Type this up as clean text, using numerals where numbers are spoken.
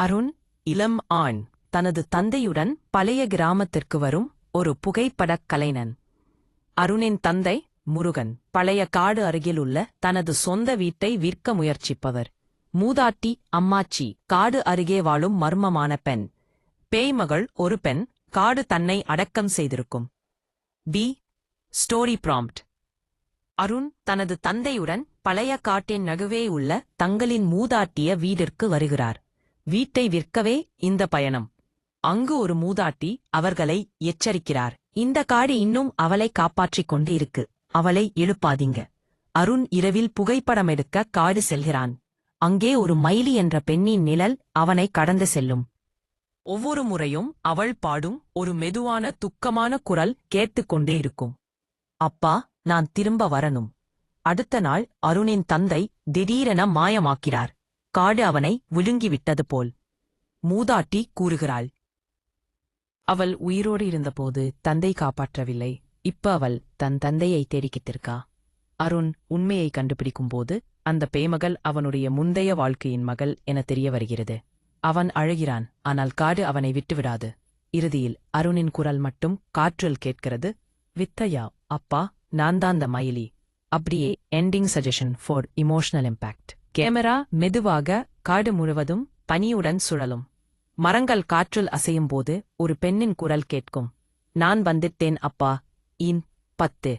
அருண், இளம் ஆண், தனது தந்தையுடன் பழைய கிராமத்திற்கு வரும் ஒரு புகைப்படக் கலைஞன். அருணின் தந்தை முருகன் பழைய காடு அருகிலுள்ள தனது சொந்த வீட்டை விற்க முயற்சிப்பவர். மூதாட்டி அம்மாச்சி காடு அருகே வாழும் மர்மமான பெண். பேய்மகள் ஒரு பெண். காடு தன்னை அடக்கம் செய்திருக்கும். B story prompt. அருண் தனது தந்தையுடன் பழைய காட்டின் நடுவே உள்ள தங்களின் மூதாட்டிய வீட்டிற்கு வருகிறார். வீட்டை விற்கவே இந்த பயணம். அங்கு ஒரு மூதாட்டி அவர்களை எச்சரிக்கிறார். இந்த காடு இன்னும் அவளை காப்பாற்றிக் கொண்டு இருக்கு, அவளை எழுப்பாதீங்க. அருண் இரவில் புகைப்படம் எடுக்க காடு செல்கிறான். அங்கே ஒரு மைலி என்ற பெண்ணின் நிழல் அவனை கடந்து செல்லும். ஒவ்வொரு முறையும் அவள் பாடும் ஒரு மெதுவான துக்கமான குரல் கேட்டுக்கொண்டே இருக்கும். அப்பா, நான் திரும்ப வரணும். அடுத்த நாள் அருணின் தந்தை திடீரென மாயமாக்கிறார். காடு அவனை விழுங்கிவிட்டது போல். மூதாட்டி கூறுகிறாள். அவள் உயிரோடு இருந்தபோது தந்தை காப்பாற்றவில்லை. இப்ப அவள் தன் தந்தையை தேடிக்கிட்டிருக்கா. அருண் உண்மையை கண்டுபிடிக்கும்போது அந்த பேய்மகள் அவனுடைய முந்தைய வாழ்க்கையின் மகள் என தெரிய வருகிறது. அவன் அழுகிறான், ஆனால் காடு அவனை விட்டுவிடாது. இறுதியில் அருணின் குரல் மட்டும் காற்றில் கேட்கிறது. வித்தையா அப்பா, நான் தான் அந்த மயிலி. அப்படியே ending suggestion for emotional impact. Camera மெதுவாக காடு முழுவதும் பனியுடன் சுழலும். மரங்கள் காற்றில் அசையும்போது ஒரு பெண்ணின் குரல் கேட்கும். நான் வந்துட்டேன் அப்பா. 10